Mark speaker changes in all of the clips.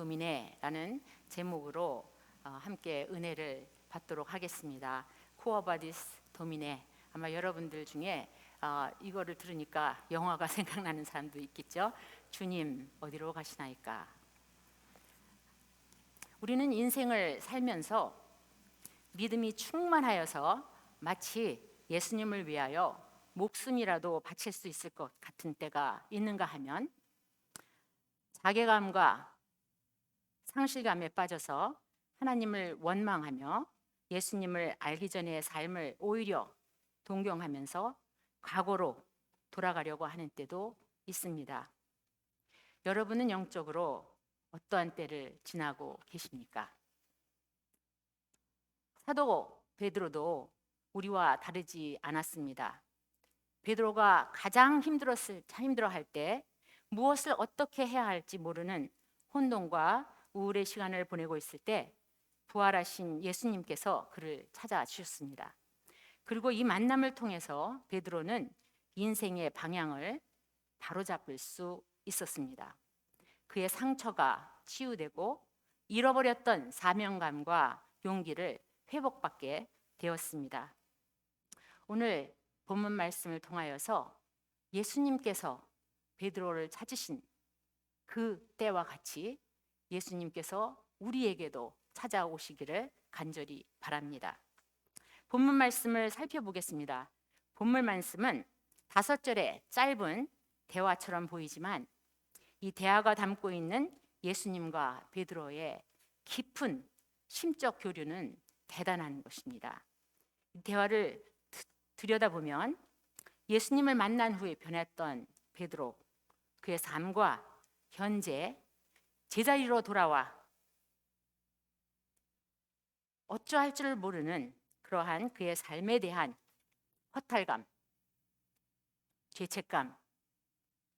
Speaker 1: 도미네라는 제목으로 함께 은혜를 받도록 하겠습니다. 쿠어바디스 도미네. 아마 여러분들 중에 이거를 들으니까 영화가 생각나는 사람도 있겠죠. 주님 어디로 가시나이까. 우리는 인생을 살면서 믿음이 충만하여서 마치 예수님을 위하여 목숨이라도 바칠 수 있을 것 같은 때가 있는가 하면, 자괴감과 상실감에 빠져서 하나님을 원망하며 예수님을 알기 전의 삶을 오히려 동경하면서 과거로 돌아가려고 하는 때도 있습니다. 여러분은 영적으로 어떠한 때를 지나고 계십니까? 사도 베드로도 우리와 다르지 않았습니다. 베드로가 가장 힘들어할 때 무엇을 어떻게 해야 할지 모르는 혼돈과 우울의 시간을 보내고 있을 때 부활하신 예수님께서 그를 찾아주셨습니다. 그리고 이 만남을 통해서 베드로는 인생의 방향을 바로잡을 수 있었습니다. 그의 상처가 치유되고 잃어버렸던 사명감과 용기를 회복받게 되었습니다. 오늘 본문 말씀을 통하여서 예수님께서 베드로를 찾으신 그 때와 같이 예수님께서 우리에게도 찾아오시기를 간절히 바랍니다. 본문 말씀을 살펴보겠습니다. 본문 말씀은 5절의 짧은 대화처럼 보이지만 이 대화가 담고 있는 예수님과 베드로의 깊은 심적 교류는 대단한 것입니다. 이 대화를 들여다보면 예수님을 만난 후에 변했던 베드로, 그의 삶과 현재 제자리로 돌아와 어쩌할 줄을 모르는 그러한 그의 삶에 대한 허탈감, 죄책감,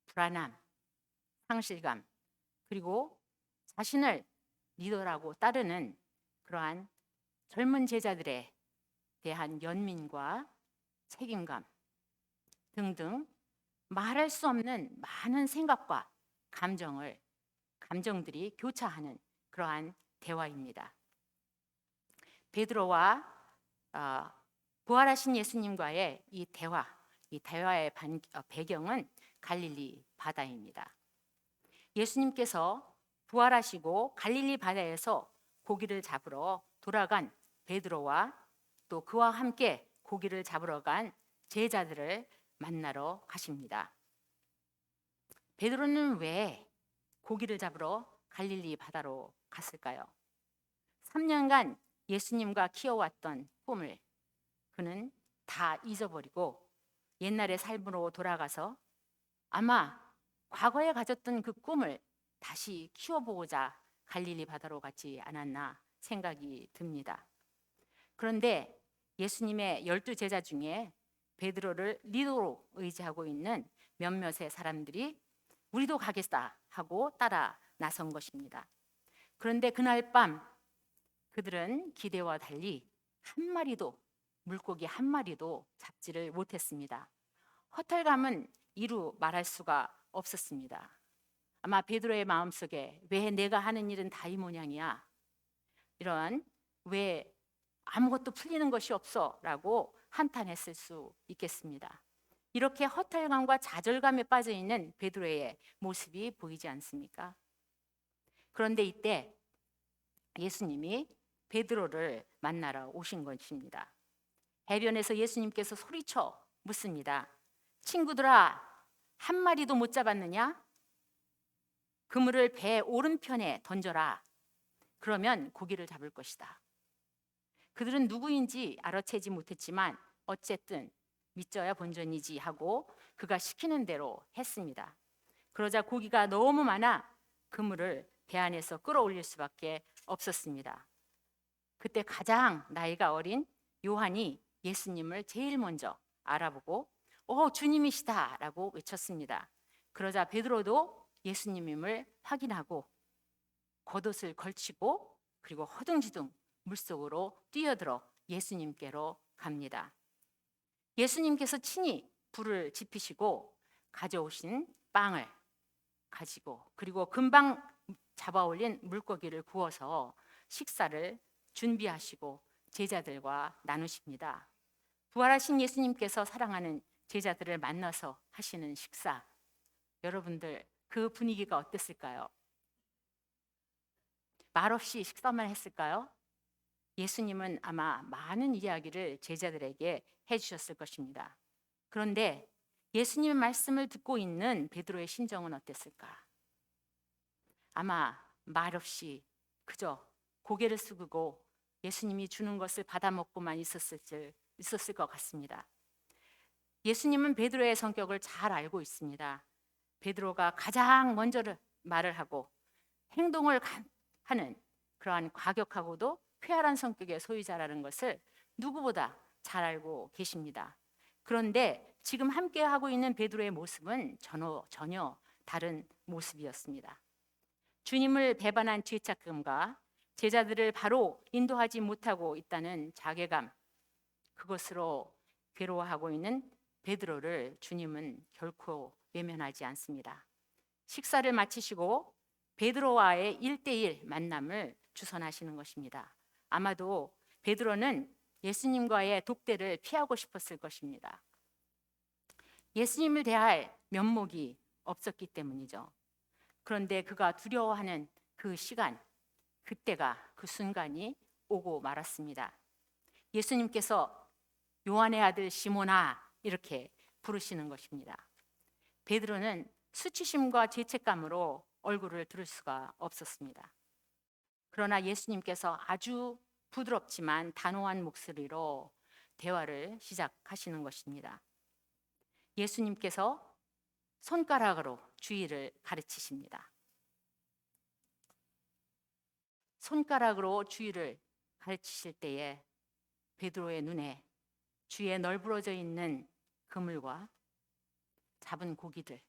Speaker 1: 불안함, 상실감, 그리고 자신을 리더라고 따르는 그러한 젊은 제자들에 대한 연민과 책임감 등등 말할 수 없는 많은 생각과 감정들이 교차하는 그러한 대화입니다. 베드로와 부활하신 예수님과의 이 대화의 배경은 갈릴리 바다입니다. 예수님께서 부활하시고 갈릴리 바다에서 고기를 잡으러 돌아간 베드로와 또 그와 함께 고기를 잡으러 간 제자들을 만나러 가십니다. 베드로는 왜 고기를 잡으러 갈릴리 바다로 갔을까요? 3년간 예수님과 키워왔던 꿈을 그는 다 잊어버리고 옛날의 삶으로 돌아가서 아마 과거에 가졌던 그 꿈을 다시 키워보고자 갈릴리 바다로 갔지 않았나 생각이 듭니다. 그런데 예수님의 12 제자 중에 베드로를 리더로 의지하고 있는 몇몇의 사람들이 우리도 가겠다 하고 따라 나선 것입니다. 그런데 그날 밤 그들은 기대와 달리 물고기 한 마리도 잡지를 못했습니다. 허탈감은 이루 말할 수가 없었습니다. 아마 베드로의 마음속에 왜 내가 하는 일은 다 이 모양이야, 이런 왜 아무것도 풀리는 것이 없어 라고 한탄했을 수 있겠습니다. 이렇게 허탈감과 좌절감에 빠져 있는 베드로의 모습이 보이지 않습니까? 그런데 이때 예수님이 베드로를 만나러 오신 것입니다. 해변에서 예수님께서 소리쳐 묻습니다. 친구들아, 한 마리도 못 잡았느냐? 그물을 배 오른편에 던져라. 그러면 고기를 잡을 것이다. 그들은 누구인지 알아채지 못했지만 어쨌든 믿져야 본전이지 하고 그가 시키는 대로 했습니다. 그러자 고기가 너무 많아 그물을 배 안에서 끌어올릴 수밖에 없었습니다. 그때 가장 나이가 어린 요한이 예수님을 제일 먼저 알아보고 주님이시다 라고 외쳤습니다. 그러자 베드로도 예수님임을 확인하고 겉옷을 걸치고 그리고 허둥지둥 물속으로 뛰어들어 예수님께로 갑니다. 예수님께서 친히 불을 지피시고 가져오신 빵을 가지고 그리고 금방 잡아올린 물고기를 구워서 식사를 준비하시고 제자들과 나누십니다. 부활하신 예수님께서 사랑하는 제자들을 만나서 하시는 식사, 여러분들 그 분위기가 어땠을까요? 말없이 식사만 했을까요? 예수님은 아마 많은 이야기를 제자들에게 해주셨을 것입니다. 그런데 예수님의 말씀을 듣고 있는 베드로의 심정은 어땠을까? 아마 말없이 그저 고개를 숙이고 예수님이 주는 것을 받아 먹고만 있었을 것 같습니다. 예수님은 베드로의 성격을 잘 알고 있습니다. 베드로가 가장 먼저 말을 하고 행동을 하는 그러한 과격하고도 쾌활한 성격의 소유자라는 것을 누구보다 잘 알고 계십니다. 그런데 지금 함께 하고 있는 베드로의 모습은 전혀 다른 모습이었습니다. 주님을 배반한 죄책감과 제자들을 바로 인도하지 못하고 있다는 자괴감, 그것으로 괴로워하고 있는 베드로를 주님은 결코 외면하지 않습니다. 식사를 마치시고 베드로와의 1대1 만남을 주선하시는 것입니다. 아마도 베드로는 예수님과의 독대를 피하고 싶었을 것입니다. 예수님을 대할 면목이 없었기 때문이죠. 그런데 그가 두려워하는 그 시간, 그때가 그 순간이 오고 말았습니다. 예수님께서 요한의 아들 시몬아 이렇게 부르시는 것입니다. 베드로는 수치심과 죄책감으로 얼굴을 들을 수가 없었습니다. 그러나 예수님께서 아주 부드럽지만 단호한 목소리로 대화를 시작하시는 것입니다. 예수님께서 손가락으로 주의를 가르치십니다. 손가락으로 주의를 가르치실 때에 베드로의 눈에 주위에 널브러져 있는 그물과 잡은 고기들,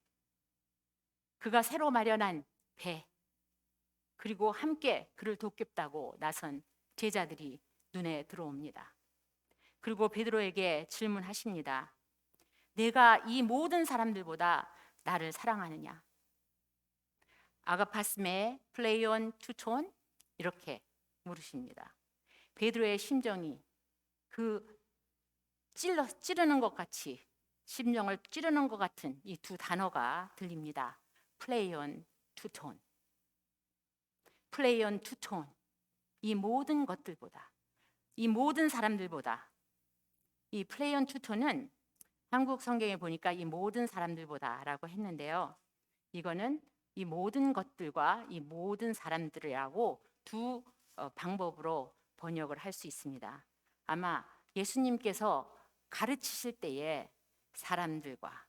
Speaker 1: 그가 새로 마련한 배, 그리고 함께 그를 돕겠다고 나선 제자들이 눈에 들어옵니다. 그리고 베드로에게 질문하십니다. 내가 이 모든 사람들보다 나를 사랑하느냐? 아가파스메 플레이온 투촌 이렇게 물으십니다. 베드로의 심정이 그 찌르는 것 같이, 심령을 찌르는 것 같은 이 두 단어가 들립니다. 플레이온 투톤. 플레이온 투톤. 이 모든 것들보다, 이 모든 사람들보다, 이 플레이온 투톤은 한국 성경에 보니까 이 모든 사람들보다라고 했는데요. 이거는 이 모든 것들과 이 모든 사람들이라고 두 방법으로 번역을 할 수 있습니다. 아마 예수님께서 가르치실 때에 사람들과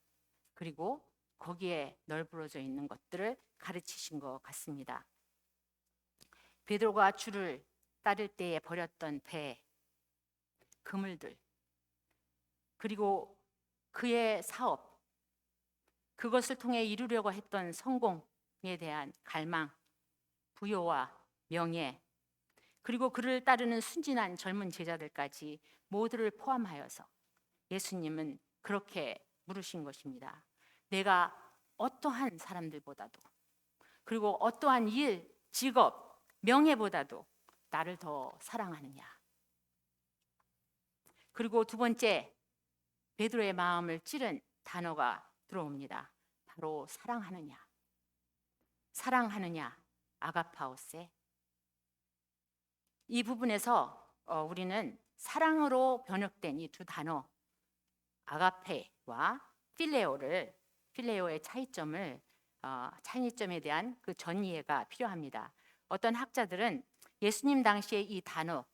Speaker 1: 그리고 거기에 널브러져 있는 것들을 가르치신 것 같습니다. 베드로가 주를 따를 때에 버렸던 배, 그물들, 그리고 그의 사업, 그것을 통해 이루려고 했던 성공에 대한 갈망, 부요와 명예, 그리고 그를 따르는 순진한 젊은 제자들까지 모두를 포함하여서 예수님은 그렇게 물으신 것입니다. 내가 어떠한 사람들보다도, 그리고 어떠한 일, 직업, 명예보다도 나를 더 사랑하느냐? 그리고 두 번째, 베드로의 마음을 찌른 단어가 들어옵니다. 바로 사랑하느냐? 사랑하느냐? 아가파오세. 이 부분에서 우리는 사랑으로 번역된 이 두 단어 아가페와 필레오의 차이점에 대한 그 전이해가 필요합니다. 어떤 학자들은 예수님 당시에 이 단어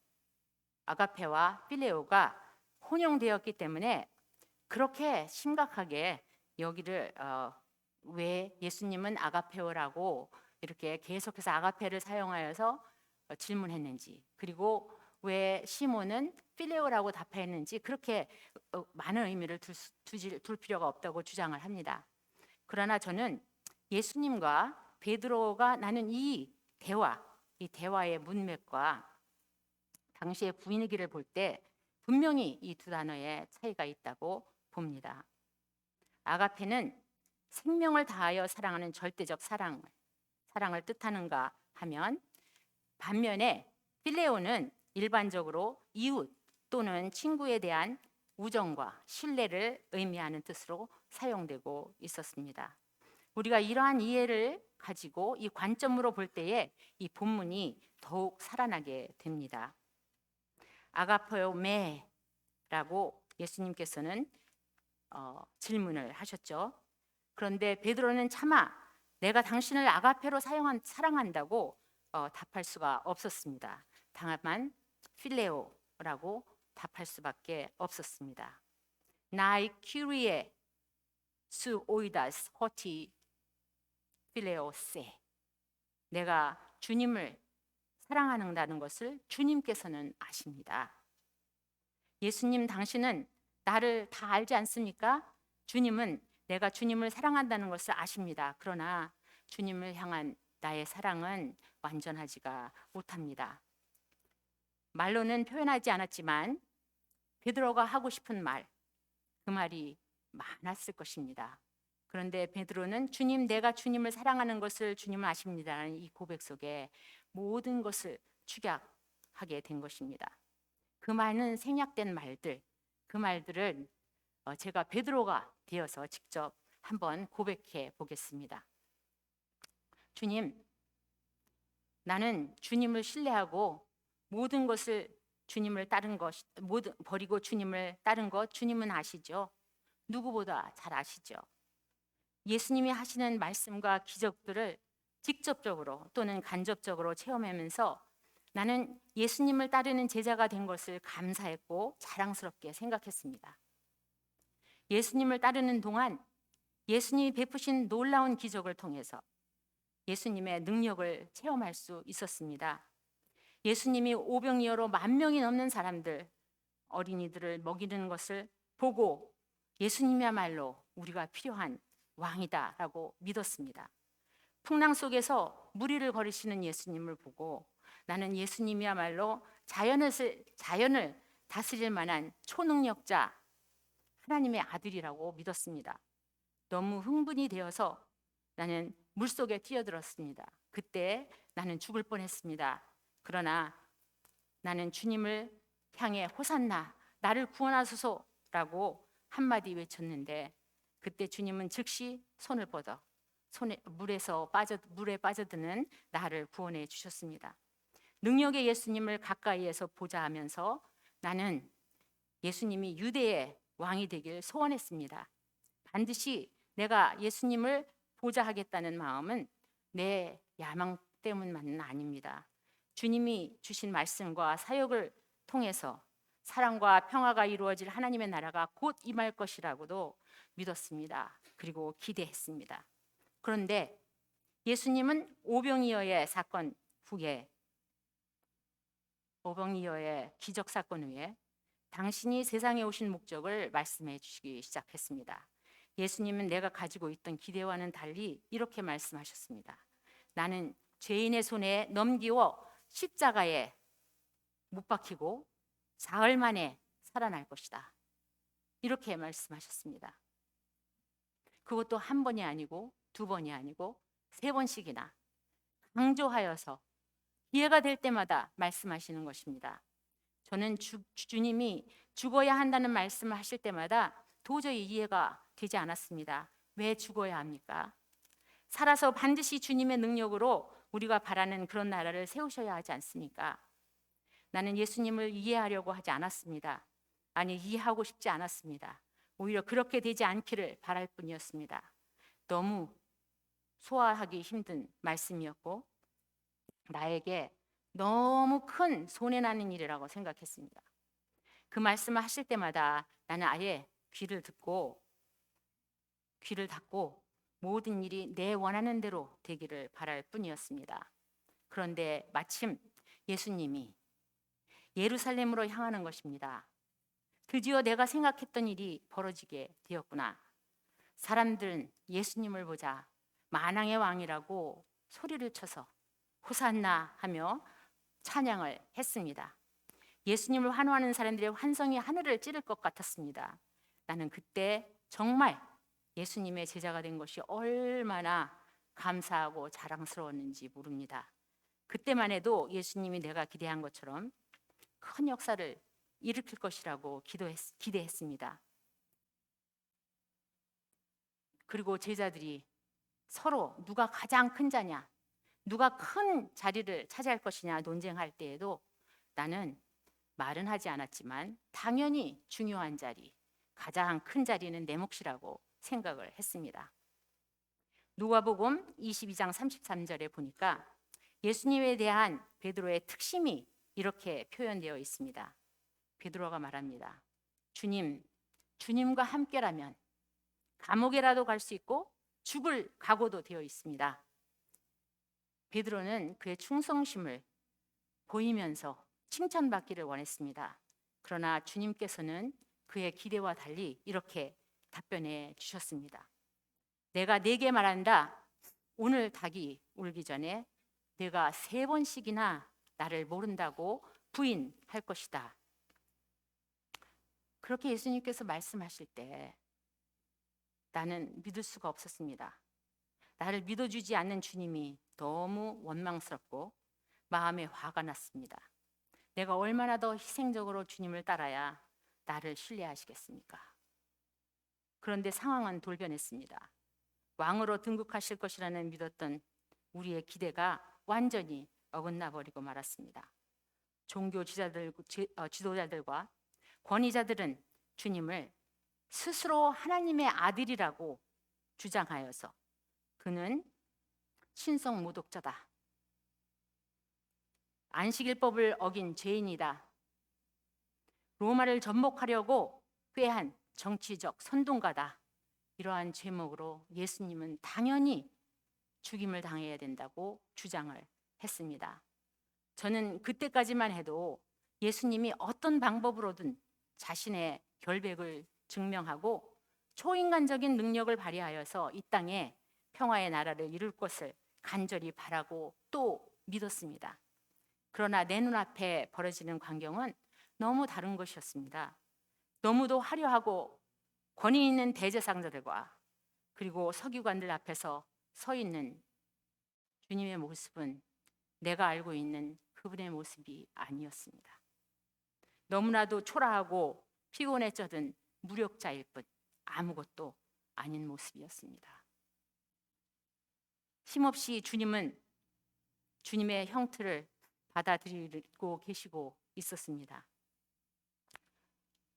Speaker 1: 아가페와 필레오가 혼용되었기 때문에 그렇게 심각하게 여기를 왜 예수님은 아가페오라고 이렇게 계속해서 아가페를 사용하여서 질문했는지, 그리고 왜 시몬은 필레오라고 답했는지 그렇게 많은 의미를 둘 필요가 없다고 주장을 합니다. 그러나 저는 예수님과 베드로가 나눈 이 대화의 문맥과 당시의 분위기를 볼 때 분명히 이 두 단어의 차이가 있다고 봅니다. 아가페는 생명을 다하여 사랑하는 절대적 사랑을 사랑을 뜻하는가 하면, 반면에 필레오는 일반적으로 이웃 또는 친구에 대한 우정과 신뢰를 의미하는 뜻으로 사용되고 있었습니다. 우리가 이러한 이해를 가지고 이 관점으로 볼 때에 이 본문이 더욱 살아나게 됩니다. 아가페오메라고 예수님께서는 질문을 하셨죠. 그런데 베드로는 차마 내가 당신을 아가페로 사랑한다고 답할 수가 없었습니다. 다만 필레오라고 답할 수밖에 없었습니다. 나이 큐리에 수 오이다스 호티 필레오세, 내가 주님을 사랑한다는 것을 주님께서는 아십니다. 예수님, 당신은 나를 다 알지 않습니까? 주님은 내가 주님을 사랑한다는 것을 아십니다. 그러나 주님을 향한 나의 사랑은 완전하지가 못합니다. 말로는 표현하지 않았지만 베드로가 하고 싶은 말, 그 말이 많았을 것입니다. 그런데 베드로는 주님, 내가 주님을 사랑하는 것을 주님은 아십니다라는 이 고백 속에 모든 것을 축약하게 된 것입니다. 그 많은 생략된 말들, 그 말들을 제가 베드로가 되어서 직접 한번 고백해 보겠습니다. 주님, 나는 주님을 신뢰하고 모든 것을 주님을 따른 것, 버리고 주님을 따른 것 주님은 아시죠? 누구보다 잘 아시죠? 예수님이 하시는 말씀과 기적들을 직접적으로 또는 간접적으로 체험하면서 나는 예수님을 따르는 제자가 된 것을 감사했고 자랑스럽게 생각했습니다. 예수님을 따르는 동안 예수님이 베푸신 놀라운 기적을 통해서 예수님의 능력을 체험할 수 있었습니다. 예수님이 오병이어로 10,000명이 넘는 사람들, 어린이들을 먹이는 것을 보고 예수님이야말로 우리가 필요한 왕이다라고 믿었습니다. 풍랑 속에서 무리를 걸으시는 예수님을 보고 나는 예수님이야말로 자연을 다스릴 만한 초능력자, 하나님의 아들이라고 믿었습니다. 너무 흥분이 되어서 나는 물속에 뛰어들었습니다. 그때 나는 죽을 뻔했습니다. 그러나 나는 주님을 향해 호산나, 나를 구원하소서라고 한마디 외쳤는데 그때 주님은 즉시 손을 뻗어 물에 빠져드는 나를 구원해 주셨습니다. 능력의 예수님을 가까이에서 보자 하면서 나는 예수님이 유대의 왕이 되길 소원했습니다. 반드시 내가 예수님을 보자 하겠다는 마음은 내 야망 때문만은 아닙니다. 주님이 주신 말씀과 사역을 통해서 사랑과 평화가 이루어질 하나님의 나라가 곧 임할 것이라고도 믿었습니다. 그리고 기대했습니다. 그런데 예수님은 오병이어의 사건 후에, 오병이어의 기적 사건 후에 당신이 세상에 오신 목적을 말씀해 주시기 시작했습니다. 예수님은 내가 가지고 있던 기대와는 달리 이렇게 말씀하셨습니다. 나는 죄인의 손에 넘기워 십자가에 못 박히고 사흘 만에 살아날 것이다. 이렇게 말씀하셨습니다. 그것도 한 번이 아니고 두 번이 아니고 세 번씩이나 강조하여서 기회가 될 때마다 말씀하시는 것입니다. 저는 주님이 죽어야 한다는 말씀을 하실 때마다 도저히 이해가 되지 않았습니다. 왜 죽어야 합니까? 살아서 반드시 주님의 능력으로 우리가 바라는 그런 나라를 세우셔야 하지 않습니까? 나는 예수님을 이해하려고 하지 않았습니다. 아니, 이해하고 싶지 않았습니다. 오히려 그렇게 되지 않기를 바랄 뿐이었습니다. 너무 소화하기 힘든 말씀이었고 나에게 너무 큰 손해나는 일이라고 생각했습니다. 그 말씀을 하실 때마다 나는 아예 귀를 닫고 모든 일이 내 원하는 대로 되기를 바랄 뿐이었습니다. 그런데 마침 예수님이 예루살렘으로 향하는 것입니다. 드디어 내가 생각했던 일이 벌어지게 되었구나. 사람들은 예수님을 보자 만왕의 왕이라고 소리를 쳐서 호산나 하며 찬양을 했습니다. 예수님을 환호하는 사람들의 환성이 하늘을 찌를 것 같았습니다. 나는 그때 정말 예수님의 제자가 된 것이 얼마나 감사하고 자랑스러웠는지 모릅니다. 그때만 해도 예수님이 내가 기대한 것처럼 큰 역사를 일으킬 것이라고 기대했습니다. 그리고 제자들이 서로 누가 가장 큰 자냐, 누가 큰 자리를 차지할 것이냐 논쟁할 때에도 나는 말은 하지 않았지만 당연히 중요한 자리, 가장 큰 자리는 내 몫이라고 생각을 했습니다. 누가복음 22장 33절에 보니까 예수님에 대한 베드로의 특심이 이렇게 표현되어 있습니다. 베드로가 말합니다. 주님과 함께라면 감옥에라도 갈 수 있고 죽을 각오도 되어 있습니다. 베드로는 그의 충성심을 보이면서 칭찬받기를 원했습니다. 그러나 주님께서는 그의 기대와 달리 이렇게 답변해 주셨습니다. 내가 네게 말한다. 오늘 닭이 울기 전에 내가 3번씩이나 나를 모른다고 부인할 것이다. 그렇게 예수님께서 말씀하실 때 나는 믿을 수가 없었습니다. 나를 믿어주지 않는 주님이 너무 원망스럽고 마음에 화가 났습니다. 내가 얼마나 더 희생적으로 주님을 따라야 나를 신뢰하시겠습니까? 그런데 상황은 돌변했습니다. 왕으로 등극하실 것이라는 믿었던 우리의 기대가 완전히 어긋나 버리고 말았습니다. 종교 지도자들과 권위자들은 주님을 스스로 하나님의 아들이라고 주장하여서 그는 신성 모독자다, 안식일법을 어긴 죄인이다, 로마를 전복하려고 꾀한 정치적 선동가다, 이러한 제목으로 예수님은 당연히 죽임을 당해야 된다고 주장을 했습니다. 저는 그때까지만 해도 예수님이 어떤 방법으로든 자신의 결백을 증명하고 초인간적인 능력을 발휘하여서 이 땅에 평화의 나라를 이룰 것을 간절히 바라고 또 믿었습니다. 그러나 내 눈앞에 벌어지는 광경은 너무 다른 것이었습니다. 너무도 화려하고 권위 있는 대제사장들과 그리고 서기관들 앞에서 서 있는 주님의 모습은 내가 알고 있는 그분의 모습이 아니었습니다. 너무나도 초라하고 피곤에 젖은 무력자일 뿐 아무것도 아닌 모습이었습니다. 힘없이 주님의 형틀을 받아들이고 계시고 있었습니다.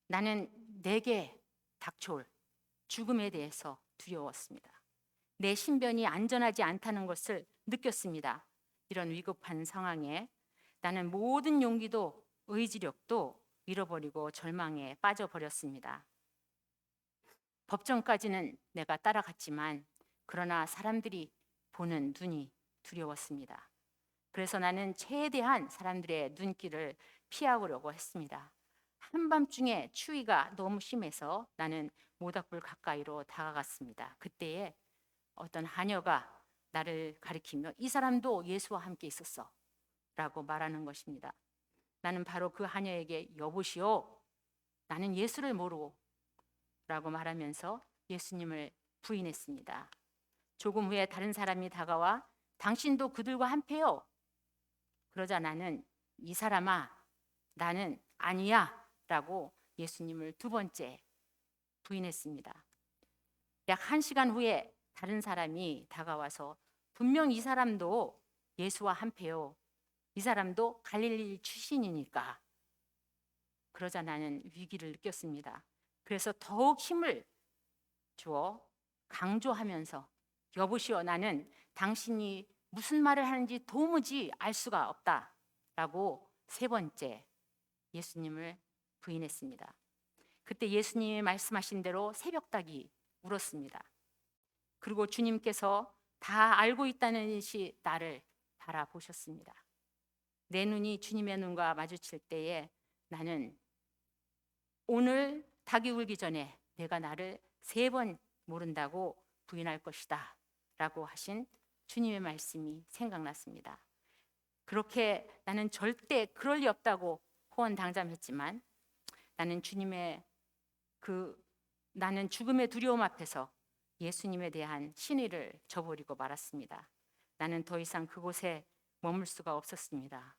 Speaker 1: 나는 내게 닥쳐올 죽음에 대해서 두려웠습니다. 내 신변이 안전하지 않다는 것을 느꼈습니다. 이런 위급한 상황에 나는 모든 용기도 의지력도 잃어버리고 절망에 빠져버렸습니다. 법정까지는 내가 따라갔지만 그러나 사람들이 보는 눈이 두려웠습니다. 그래서 나는 최대한 사람들의 눈길을 피하려고 했습니다. 한밤중에 추위가 너무 심해서 나는 모닥불 가까이로 다가갔습니다. 그때에 어떤 하녀가 나를 가리키며 이 사람도 예수와 함께 있었어 라고 말하는 것입니다. 나는 바로 그 하녀에게 여보시오, 나는 예수를 모르고 라고 말하면서 예수님을 부인했습니다. 조금 후에 다른 사람이 다가와 당신도 그들과 한패요. 그러자 나는 이 사람아, 나는 아니야 라고 예수님을 2번째 부인했습니다. 약 1시간 후에 다른 사람이 다가와서 분명 이 사람도 예수와 한패요. 이 사람도 갈릴리 출신이니까. 그러자 나는 위기를 느꼈습니다. 그래서 더욱 힘을 주어 강조하면서 여보시오, 나는 당신이 무슨 말을 하는지 도무지 알 수가 없다 라고 3번째 예수님을 부인했습니다. 그때 예수님이 말씀하신 대로 새벽닭이 울었습니다. 그리고 주님께서 다 알고 있다는 듯이 나를 바라보셨습니다. 내 눈이 주님의 눈과 마주칠 때에 나는 오늘 닭이 울기 전에 내가 나를 3번 모른다고 부인할 것이다 라고 하신 주님의 말씀이 생각났습니다. 그렇게 나는 절대 그럴 리 없다고 호언당담했지만 나는 나는 죽음의 두려움 앞에서 예수님에 대한 신의를 저버리고 말았습니다. 나는 더 이상 그곳에 머물 수가 없었습니다.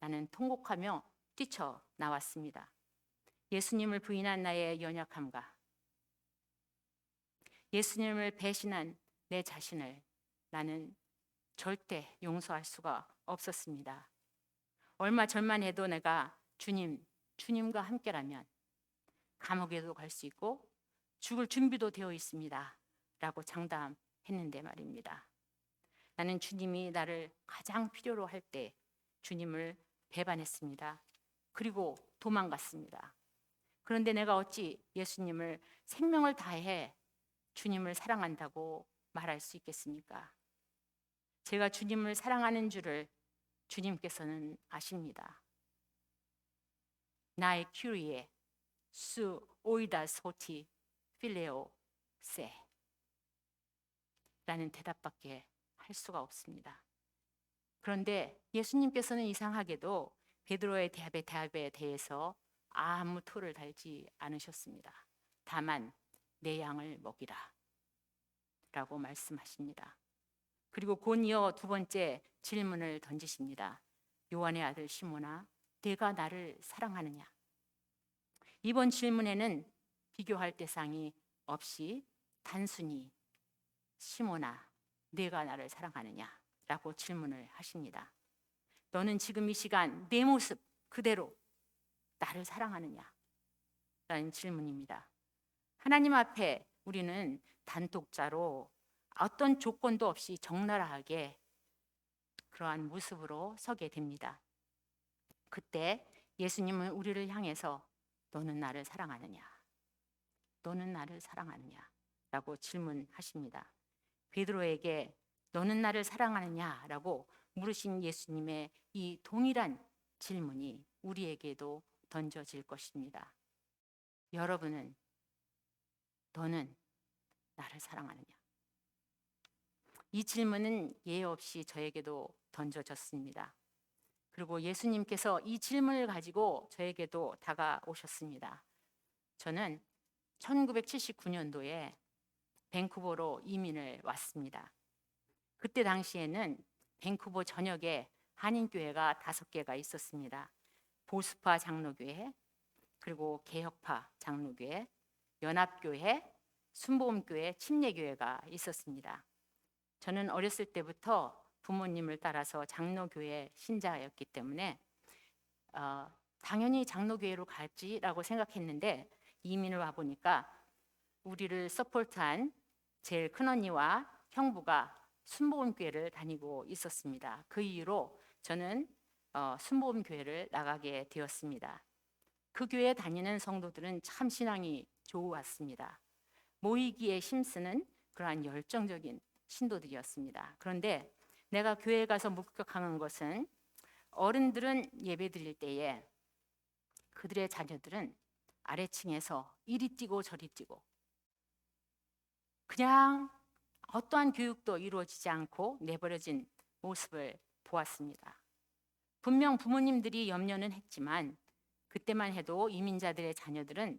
Speaker 1: 나는 통곡하며 뛰쳐나왔습니다. 예수님을 부인한 나의 연약함과 예수님을 배신한 내 자신을 나는 절대 용서할 수가 없었습니다. 얼마 전만 해도 내가 주님과 함께라면 감옥에도 갈 수 있고 죽을 준비도 되어 있습니다 라고 장담했는데 말입니다. 나는 주님이 나를 가장 필요로 할 때 주님을 배반했습니다. 그리고 도망갔습니다. 그런데 내가 어찌 예수님을 생명을 다해 주님을 사랑한다고 말할 수 있겠습니까? 제가 주님을 사랑하는 줄을 주님께서는 아십니다. 나의 큐리에 수 오이다 소티 필레오 세 라는 대답밖에 할 수가 없습니다. 그런데 예수님께서는 이상하게도 베드로의 대답에 대해서 아무 토를 달지 않으셨습니다. 다만 내 양을 먹이라 라고 말씀하십니다. 그리고 곧이어 두 번째 질문을 던지십니다. 요한의 아들 시몬아, 내가 나를 사랑하느냐? 이번 질문에는 비교할 대상이 없이 단순히 시몬아, 내가 나를 사랑하느냐? 라고 질문을 하십니다. 너는 지금 이 시간 내 모습 그대로 나를 사랑하느냐? 라는 질문입니다. 하나님 앞에 우리는 단독자로 어떤 조건도 없이 적나라하게 그러한 모습으로 서게 됩니다. 그때 예수님은 우리를 향해서 너는 나를 사랑하느냐? 너는 나를 사랑하느냐? 라고 질문하십니다. 베드로에게 너는 나를 사랑하느냐? 라고 물으신 예수님의 이 동일한 질문이 우리에게도 던져질 것입니다. 여러분은 너는 나를 사랑하느냐? 이 질문은 예의 없이 저에게도 던져졌습니다. 그리고 예수님께서 이 질문을 가지고 저에게도 다가오셨습니다. 저는 1979년도에 밴쿠버로 이민을 왔습니다. 그때 당시에는 밴쿠버 전역에 한인교회가 5개가 있었습니다. 보수파 장로교회, 그리고 개혁파 장로교회, 연합교회, 순복음교회, 침례교회가 있었습니다. 저는 어렸을 때부터 부모님을 따라서 장로교회 신자였기 때문에 당연히 장로교회로 갈지라고 생각했는데 이민을 와보니까 우리를 서포트한 제일 큰언니와 형부가 순복음교회를 다니고 있었습니다. 그 이후로 저는 순복음교회를 나가게 되었습니다. 그 교회에 다니는 성도들은 참 신앙이 좋았습니다. 모이기에 힘쓰는 그러한 열정적인 신도들이었습니다. 그런데 내가 교회에 가서 목격하는 것은 어른들은 예배 드릴 때에 그들의 자녀들은 아래층에서 이리 뛰고 저리 뛰고 그냥 어떠한 교육도 이루어지지 않고 내버려진 모습을 보았습니다. 분명 부모님들이 염려는 했지만 그때만 해도 이민자들의 자녀들은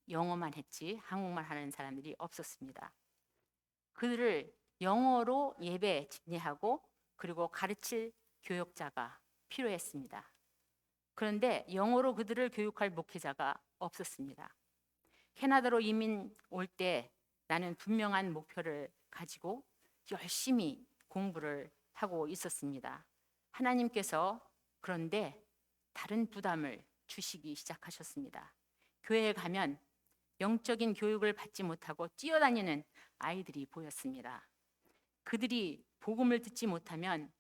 Speaker 1: 영어만 했지 한국말 하는 사람들이 없었습니다. 그들을 영어로 예배 집례하고 그리고 가르칠 교역자가 필요했습니다. 그런데 영어로 그들을 교육할 목회자가 없었습니다. 캐나다로 이민 올 때 나는 분명한 목표를 가지고 열심히 공부를 하고 있었습니다. 하나님께서 그런데 다른 부담을 주시기 시작하셨습니다. 교회에 가면 영적인 교육을 받지 못하고 뛰어다니는 아이들이 보였습니다. 그들이 복음을 듣지 못하면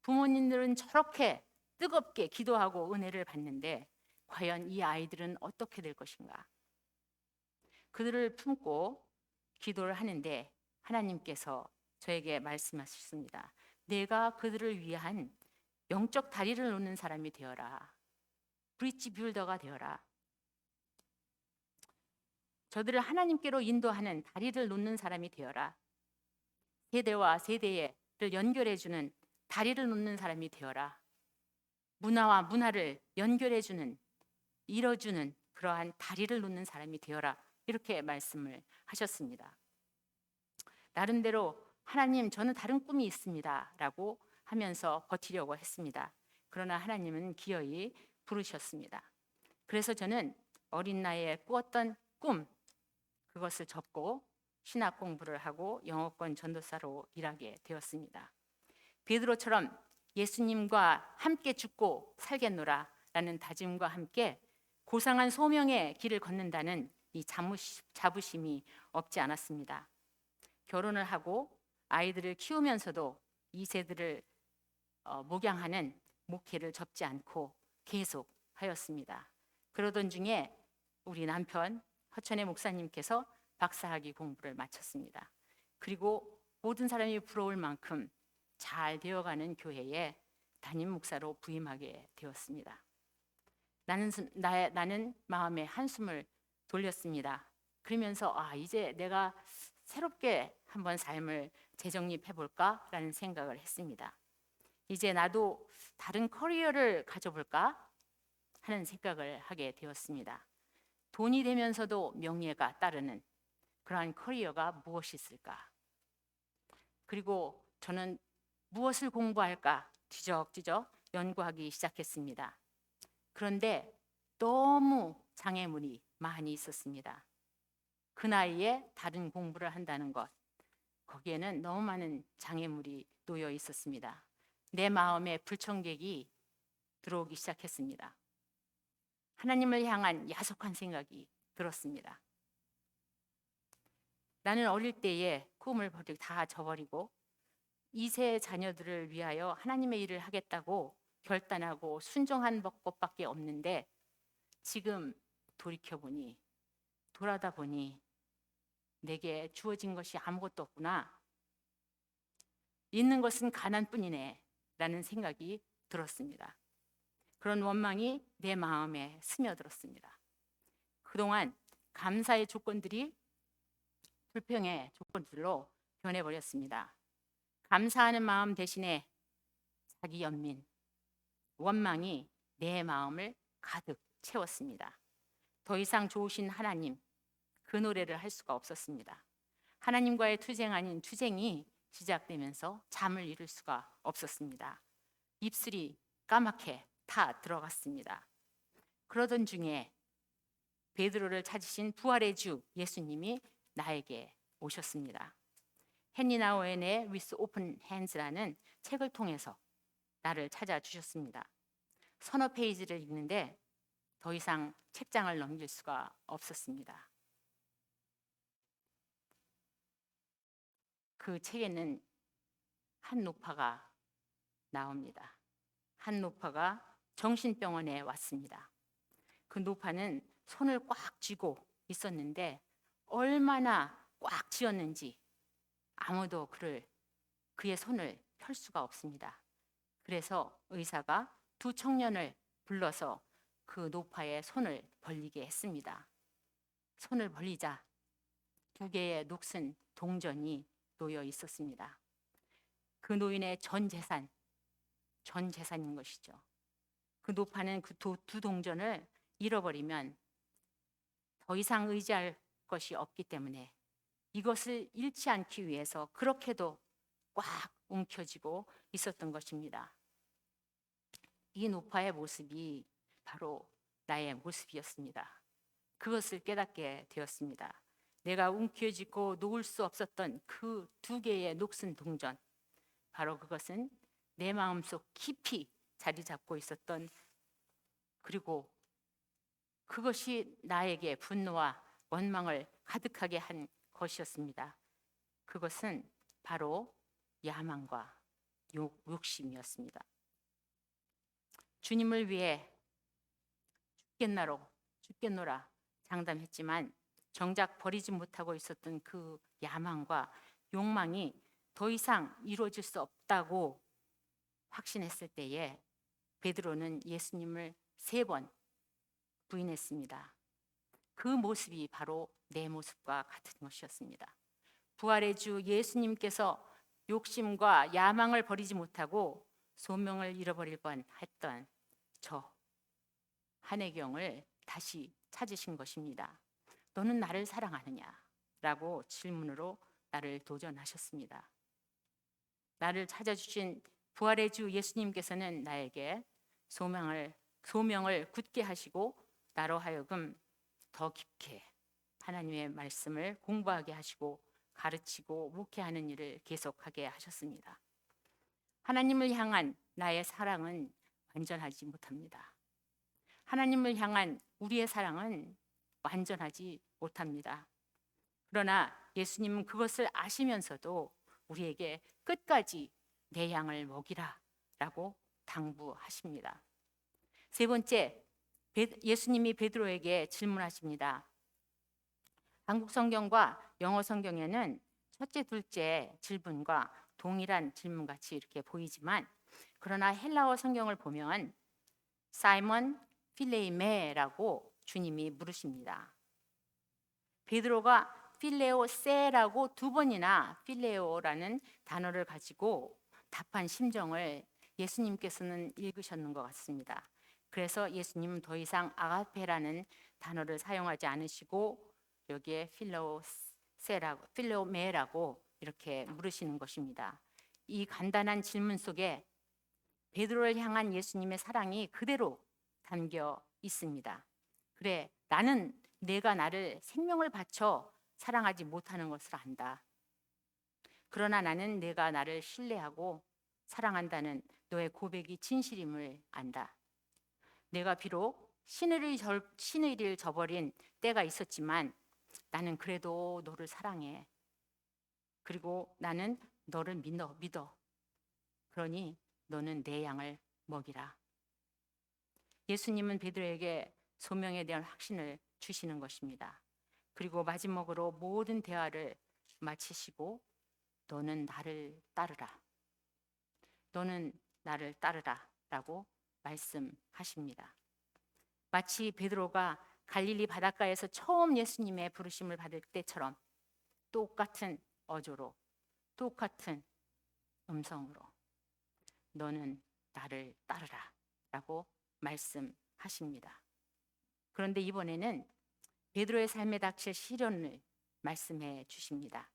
Speaker 1: 부모님들은 저렇게 뜨겁게 기도하고 은혜를 받는데 과연 이 아이들은 어떻게 될 것인가? 그들을 품고 기도를 하는데 하나님께서 저에게 말씀하셨습니다. 내가 그들을 위한 영적 다리를 놓는 사람이 되어라. 브릿지 빌더가 되어라. 저들을 하나님께로 인도하는 다리를 놓는 사람이 되어라. 세대와 세대를 연결해주는 다리를 놓는 사람이 되어라. 문화와 문화를 연결해주는, 이뤄주는 그러한 다리를 놓는 사람이 되어라. 이렇게 말씀을 하셨습니다. 나름대로 하나님, 저는 다른 꿈이 있습니다 라고 하면서 버티려고 했습니다. 그러나 하나님은 기어이 부르셨습니다. 그래서 저는 어린 나이에 꾸었던 꿈, 그것을 접고 신학 공부를 하고 영어권 전도사로 일하게 되었습니다. 베드로처럼 예수님과 함께 죽고 살겠노라 라는 다짐과 함께 고상한 소명의 길을 걷는다는 이 자부심이 없지 않았습니다. 결혼을 하고 아이들을 키우면서도 이 세들을 목양하는 목회를 접지 않고 계속 하였습니다. 그러던 중에 우리 남편 허천의 목사님께서 박사학위 공부를 마쳤습니다. 그리고 모든 사람이 부러울 만큼 잘 되어가는 교회에 담임 목사로 부임하게 되었습니다. 나는 마음에 한숨을 돌렸습니다. 그러면서 이제 내가 새롭게 한번 삶을 재정립해 볼까라는 생각을 했습니다. 이제 나도 다른 커리어를 가져볼까 하는 생각을 하게 되었습니다. 돈이 되면서도 명예가 따르는 그러한 커리어가 무엇이 있을까? 그리고 저는 무엇을 공부할까 뒤적뒤적 연구하기 시작했습니다. 그런데 너무 장애물이 많이 있었습니다. 그 나이에 다른 공부를 한다는 것, 거기에는 너무 많은 장애물이 놓여 있었습니다. 내 마음에 불청객이 들어오기 시작했습니다. 하나님을 향한 야속한 생각이 들었습니다. 나는 어릴 때에 꿈을 버리고 다 저버리고 2세 자녀들을 위하여 하나님의 일을 하겠다고 결단하고 순종한 것밖에 없는데, 지금 돌아다 보니 내게 주어진 것이 아무것도 없구나. 있는 것은 가난뿐이네 라는 생각이 들었습니다. 그런 원망이 내 마음에 스며들었습니다. 그동안 감사의 조건들이 불평의 조건들로 변해버렸습니다. 감사하는 마음 대신에 자기 연민, 원망이 내 마음을 가득 채웠습니다. 더 이상 좋으신 하나님, 그 노래를 할 수가 없었습니다. 하나님과의 투쟁 아닌 투쟁이 시작되면서 잠을 이룰 수가 없었습니다. 입술이 까맣게 타 들어갔습니다. 그러던 중에 베드로를 찾으신 부활의 주 예수님이 나에게 오셨습니다. 헨리 나우엔의 With Open Hands라는 책을 통해서 나를 찾아주셨습니다. 서너 페이지를 읽는데 더 이상 책장을 넘길 수가 없었습니다. 그 책에는 한 노파가 나옵니다. 한 노파가 정신병원에 왔습니다. 그 노파는 손을 꽉 쥐고 있었는데 얼마나 꽉 쥐었는지 아무도 그의 손을 펼 수가 없습니다. 그래서 의사가 두 청년을 불러서 그 노파의 손을 벌리게 했습니다. 손을 벌리자 두 개의 녹슨 동전이 놓여 있었습니다. 그 노인의 전 재산인 것이죠. 그 노파는 그 두 동전을 잃어버리면 더 이상 의지할 것이 없기 때문에 이것을 잃지 않기 위해서 그렇게도 꽉 움켜쥐고 있었던 것입니다. 이 노파의 모습이 바로 나의 모습이었습니다. 그것을 깨닫게 되었습니다. 내가 움켜쥐고 놓을 수 없었던 그 두 개의 녹슨 동전, 바로 그것은 내 마음속 깊이 자리 잡고 있었던, 그리고 그것이 나에게 분노와 원망을 가득하게 한 것이었습니다. 그것은 바로 야망과 욕심이었습니다. 주님을 위해 죽겠노라 장담했지만 정작 버리지 못하고 있었던 그 야망과 욕망이 더 이상 이루어질 수 없다고 확신했을 때에 베드로는 예수님을 3번 부인했습니다. 그 모습이 바로 내 모습과 같은 것이었습니다. 부활의 주 예수님께서 욕심과 야망을 버리지 못하고 소명을 잃어버릴 뻔했던 저 한혜경을 다시 찾으신 것입니다. 너는 나를 사랑하느냐? 라고 질문으로 나를 도전하셨습니다. 나를 찾아주신 부활의 주 예수님께서는 나에게 소명을 굳게 하시고 나로 하여금 더 깊게 하나님의 말씀을 공부하게 하시고 가르치고 목회하는 일을 계속하게 하셨습니다. 하나님을 향한 나의 사랑은 완전하지 못합니다. 하나님을 향한 우리의 사랑은 완전하지 못합니다. 그러나 예수님은 그것을 아시면서도 우리에게 끝까지 내 양을 먹이라 라고 당부하십니다. 세 번째, 예수님이 베드로에게 질문하십니다. 한국 성경과 영어 성경에는 첫째, 둘째 질문과 동일한 질문같이 이렇게 보이지만, 그러나 헬라어 성경을 보면 사이먼 필레이메라고 주님이 물으십니다. 베드로가 필레오세라고 두 번이나 필레오라는 단어를 가지고 답한 심정을 예수님께서는 읽으셨는 것 같습니다. 그래서 예수님은 더 이상 아가페라는 단어를 사용하지 않으시고 여기에 필레오메라고 이렇게 물으시는 것입니다. 이 간단한 질문 속에 베드로를 향한 예수님의 사랑이 그대로 담겨 있습니다. 그래, 나는 내가 나를 생명을 바쳐 사랑하지 못하는 것을 안다. 그러나 나는 내가 나를 신뢰하고 사랑한다는 너의 고백이 진실임을 안다. 내가 비록 신의 일을 저버린 때가 있었지만 나는 그래도 너를 사랑해. 그리고 나는 너를 믿어. 그러니 너는 내 양을 먹이라. 예수님은 베드로에게 소명에 대한 확신을 주시는 것입니다. 그리고 마지막으로 모든 대화를 마치시고 너는 나를 따르라. 너는 나를 따르라 라고 말씀하십니다. 마치 베드로가 갈릴리 바닷가에서 처음 예수님의 부르심을 받을 때처럼 똑같은 어조로, 똑같은 음성으로 너는 나를 따르라 라고 말씀하십니다. 그런데 이번에는 베드로의 삶에 닥칠 시련을 말씀해 주십니다.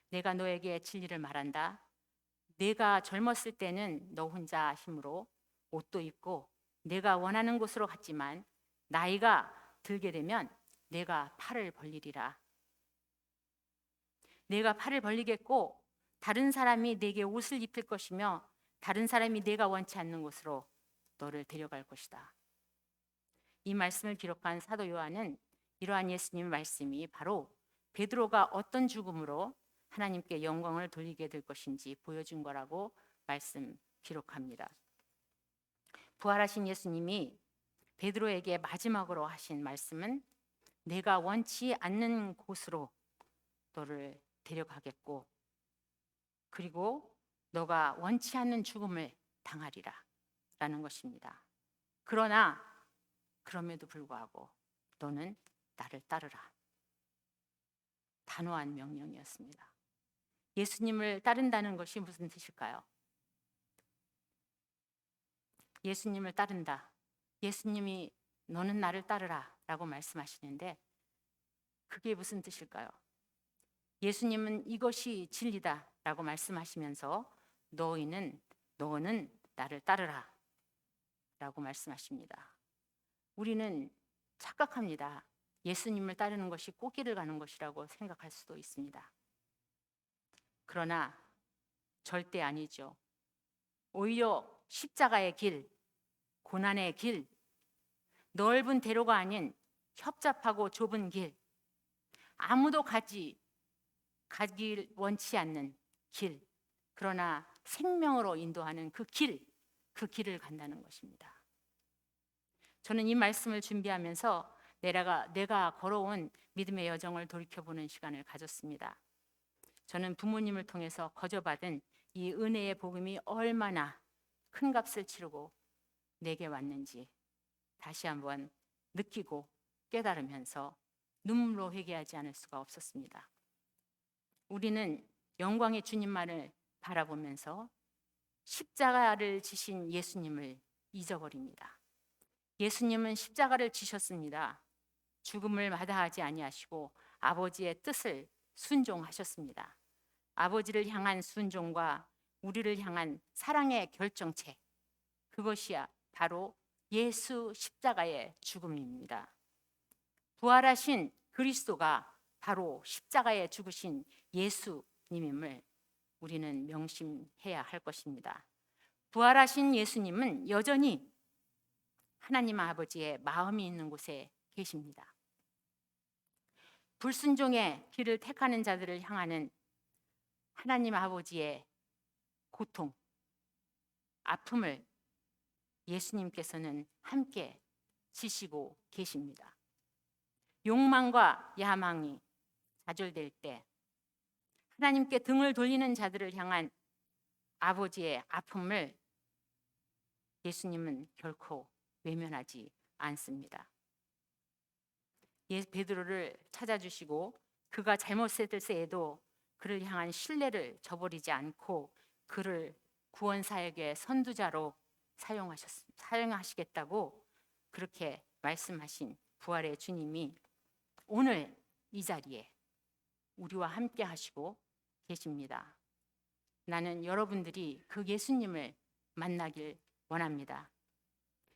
Speaker 1: 내가 너에게 진리를 말한다. 내가 젊었을 때는 너 혼자 힘으로 옷도 입고 내가 원하는 곳으로 갔지만 나이가 들게 되면 내가 팔을 벌리리라. 내가 팔을 벌리겠고 다른 사람이 내게 옷을 입힐 것이며 다른 사람이 내가 원치 않는 곳으로 너를 데려갈 것이다. 이 말씀을 기록한 사도 요한은 이러한 예수님의 말씀이 바로 베드로가 어떤 죽음으로 하나님께 영광을 돌리게 될 것인지 보여준 거라고 기록합니다. 부활하신 예수님이 베드로에게 마지막으로 하신 말씀은 내가 원치 않는 곳으로 너를 데려가겠고 그리고 너가 원치 않는 죽음을 당하리라 라는 것입니다. 그러나 그럼에도 불구하고 너는 나를 따르라. 단호한 명령이었습니다. 예수님을 따른다는 것이 무슨 뜻일까요? 예수님을 따른다. 예수님이 너는 나를 따르라 라고 말씀하시는데 그게 무슨 뜻일까요? 예수님은 이것이 진리다 라고 말씀하시면서 너는 나를 따르라 라고 말씀하십니다. 우리는 착각합니다. 예수님을 따르는 것이 꽃길을 가는 것이라고 생각할 수도 있습니다. 그러나 절대 아니죠. 오히려 십자가의 길, 고난의 길, 넓은 대로가 아닌 협잡하고 좁은 길, 아무도 가길 원치 않는 길, 그러나 생명으로 인도하는 그 길을 간다는 것입니다. 저는 이 말씀을 준비하면서 내가 걸어온 믿음의 여정을 돌이켜보는 시간을 가졌습니다. 저는 부모님을 통해서 거저받은 이 은혜의 복음이 얼마나 큰 값을 치르고 내게 왔는지 다시 한번 느끼고 깨달으면서 눈물로 회개하지 않을 수가 없었습니다. 우리는 영광의 주님만을 바라보면서 십자가를 지신 예수님을 잊어버립니다. 예수님은 십자가를 지셨습니다. 죽음을 마다하지 아니하시고 아버지의 뜻을 순종하셨습니다. 아버지를 향한 순종과 우리를 향한 사랑의 결정체, 그것이야 바로 예수 십자가의 죽음입니다. 부활하신 그리스도가 바로 십자가에 죽으신 예수님임을 우리는 명심해야 할 것입니다. 부활하신 예수님은 여전히 하나님 아버지의 마음이 있는 곳에 계십니다. 불순종의 길을 택하는 자들을 향하는 하나님 아버지의 고통, 아픔을 예수님께서는 함께 지시고 계십니다. 욕망과 야망이 좌절될 때 하나님께 등을 돌리는 자들을 향한 아버지의 아픔을 예수님은 결코 외면하지 않습니다. 베드로를 찾아주시고 그가 잘못했을 때에도 그를 향한 신뢰를 저버리지 않고 그를 구원사역의 선두자로 사용하시겠다고 그렇게 말씀하신 부활의 주님이 오늘 이 자리에 우리와 함께 하시고 계십니다. 나는 여러분들이 그 예수님을 만나길 원합니다.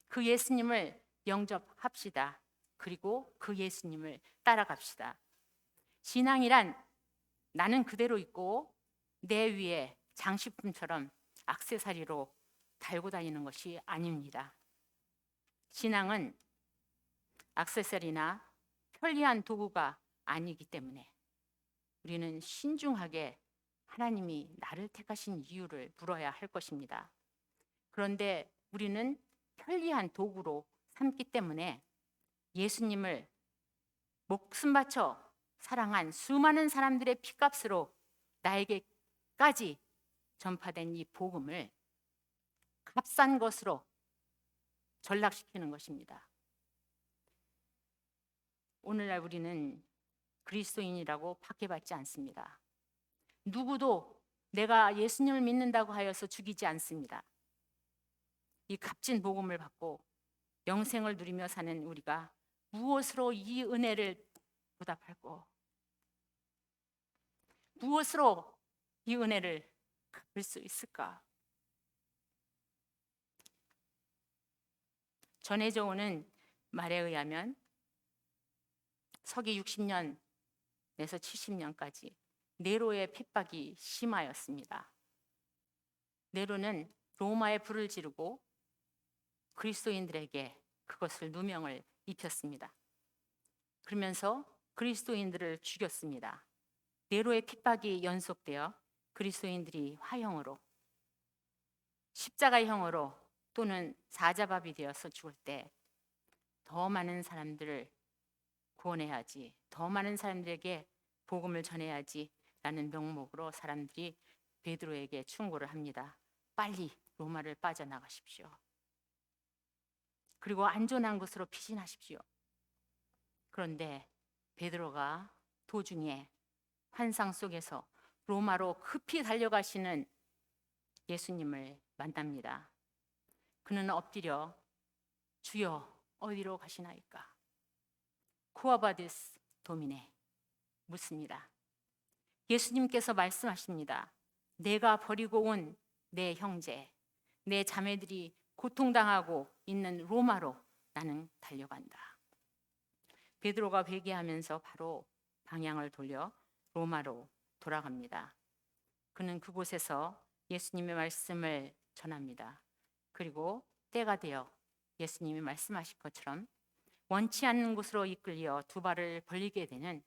Speaker 1: 그 예수님을 영접합시다. 그리고 그 예수님을 따라갑시다. 신앙이란 나는 그대로 있고 내 위에 장식품처럼 액세서리로 달고 다니는 것이 아닙니다. 신앙은 액세서리나 편리한 도구가 아니기 때문에 우리는 신중하게 하나님이 나를 택하신 이유를 물어야 할 것입니다. 그런데 우리는 편리한 도구로 삼기 때문에 예수님을 목숨 바쳐 사랑한 수많은 사람들의 피값으로 나에게까지 전파된 이 복음을 값싼 것으로 전락시키는 것입니다. 오늘날 우리는 그리스도인이라고 박해받지 않습니다. 누구도 내가 예수님을 믿는다고 하여서 죽이지 않습니다. 이 값진 복음을 받고 영생을 누리며 사는 우리가 무엇으로 이 은혜를 보답할꼬? 무엇으로 이 은혜를 갚을 수 있을까? 전해져 오는 말에 의하면 서기 60년에서 70년까지 네로의 핍박이 심하였습니다. 네로는 로마에 불을 지르고 그리스도인들에게 그것을 누명을 입혔습니다. 그러면서 그리스도인들을 죽였습니다. 네로의 핍박이 연속되어 그리스도인들이 화형으로, 십자가형으로 또는 사자밥이 되어서 죽을 때 더 많은 사람들을 구원해야지, 더 많은 사람들에게 복음을 전해야지 라는 명목으로 사람들이 베드로에게 충고를 합니다. 빨리 로마를 빠져나가십시오. 그리고 안전한 곳으로 피신하십시오. 그런데 베드로가 도중에 환상 속에서 로마로 급히 달려가시는 예수님을 만납니다. 그는 엎드려 주여 어디로 가시나이까? 쿠아바디스 도미네 묻습니다. 예수님께서 말씀하십니다. 내가 버리고 온 내 형제, 내 자매들이 고통당하고 있는 로마로 나는 달려간다. 베드로가 회개하면서 바로 방향을 돌려 로마로 돌아갑니다. 그는 그곳에서 예수님의 말씀을 전합니다. 그리고 때가 되어 예수님이 말씀하신 것처럼 원치 않는 곳으로 이끌려 두 팔을 벌리게 되는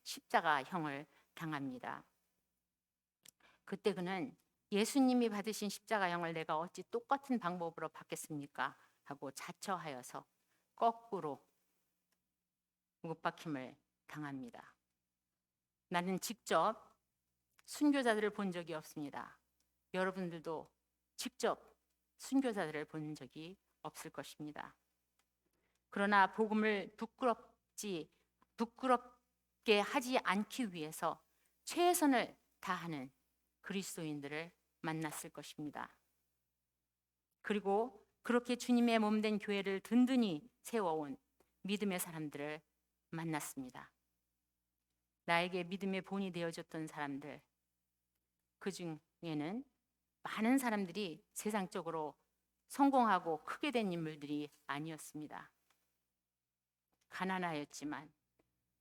Speaker 1: 십자가형을 당합니다. 그때 그는 예수님이 받으신 십자가형을 내가 어찌 똑같은 방법으로 받겠습니까? 하고 자처하여서 거꾸로 무급박힘을 당합니다. 나는 직접 순교자들을 본 적이 없습니다. 여러분들도 직접 순교자들을 본 적이 없을 것입니다. 그러나 복음을 부끄럽게 하지 않기 위해서 최선을 다하는 그리스도인들을 만났을 것입니다. 그리고 그렇게 주님의 몸된 교회를 든든히 세워온 믿음의 사람들을 만났습니다. 나에게 믿음의 본이 되어줬던 사람들, 그 중에는 많은 사람들이 세상적으로 성공하고 크게 된 인물들이 아니었습니다. 가난하였지만,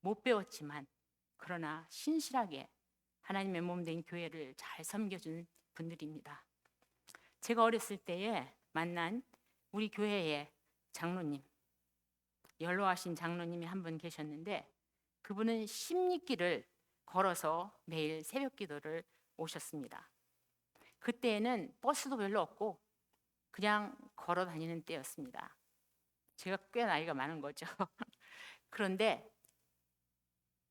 Speaker 1: 못 배웠지만, 그러나 신실하게 하나님의 몸 된 교회를 잘 섬겨준 분들입니다. 제가 어렸을 때에 만난 우리 교회의 장로님, 연로하신 장로님이 한 분 계셨는데, 그분은 십리길을 걸어서 매일 새벽 기도를 오셨습니다. 그때에는 버스도 별로 없고 그냥 걸어 다니는 때였습니다. 제가 꽤 나이가 많은 거죠. 그런데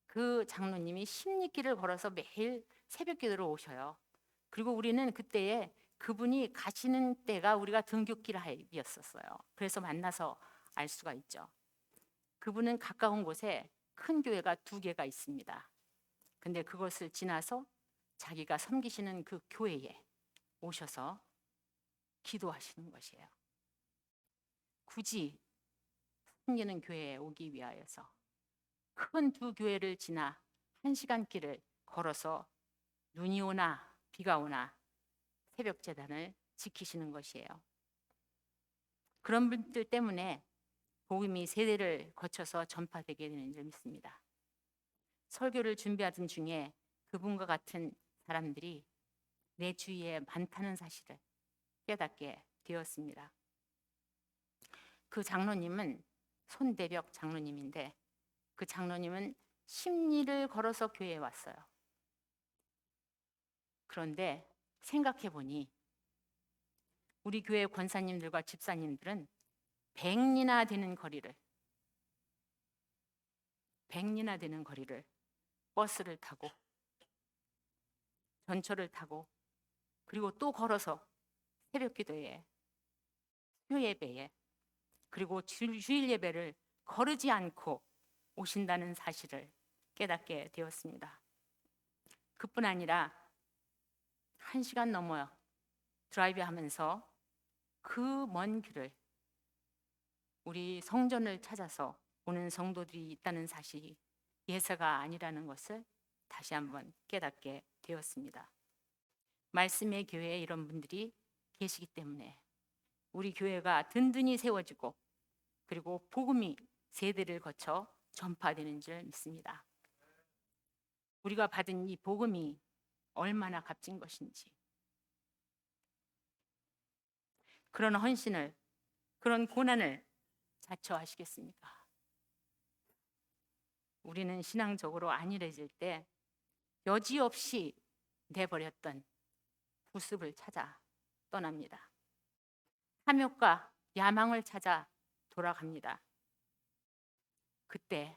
Speaker 1: 그 장로님이 십리길을 걸어서 매일 새벽 기도를 오셔요. 그리고 우리는 그때에 그분이 가시는 때가 우리가 등굣길 하이였었어요. 그래서 만나서 알 수가 있죠. 그분은 가까운 곳에 큰 교회가 2개가 있습니다. 근데 그것을 지나서 자기가 섬기시는 그 교회에 오셔서 기도하시는 것이에요. 굳이 섬기는 교회에 오기 위하여서 큰 2교회를 지나 1시간 길을 걸어서 눈이 오나 비가 오나 새벽 제단을 지키시는 것이에요. 그런 분들 때문에 복음이 세대를 거쳐서 전파되게 되는 줄 믿습니다. 설교를 준비하던 중에 그분과 같은 사람들이 내 주위에 많다는 사실을 깨닫게 되었습니다. 그 장로님은 손대벽 장로님인데, 그 장로님은 십리를 걸어서 교회에 왔어요. 그런데 생각해 보니 우리 교회 권사님들과 집사님들은 100리나 되는 거리를 버스를 타고 전철을 타고 그리고 또 걸어서 새벽 기도에, 수요예배에, 그리고 주일 예배를 거르지 않고 오신다는 사실을 깨닫게 되었습니다. 그뿐 아니라 1시간 넘어요. 드라이브 하면서 그 먼 길을 우리 성전을 찾아서 오는 성도들이 있다는 사실이 예사가 아니라는 것을 다시 한번 깨닫게 되었습니다. 말씀의 교회에 이런 분들이 계시기 때문에 우리 교회가 든든히 세워지고 그리고 복음이 세대를 거쳐 전파되는 줄 믿습니다. 우리가 받은 이 복음이 얼마나 값진 것인지, 그런 헌신을, 그런 고난을 자처하시겠습니까? 우리는 신앙적으로 안일해질 때 여지없이 내버렸던 부습을 찾아 떠납니다. 탐욕과 야망을 찾아 돌아갑니다. 그때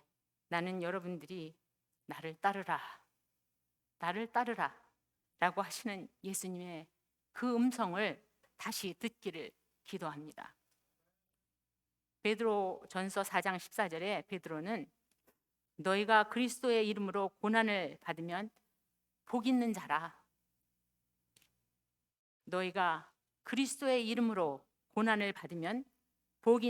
Speaker 1: 나는 여러분들이 나를 따르라 라고 하시는 예수님의 그 음성을 다시 듣기를 기도합니다. 베드로전서 4장 14절에 베드로는 너희가 그리스도의 이름으로 고난을 받으면 복 있는 자라. 너희가 그리스도의 이름으로 고난을 받으면 복 있는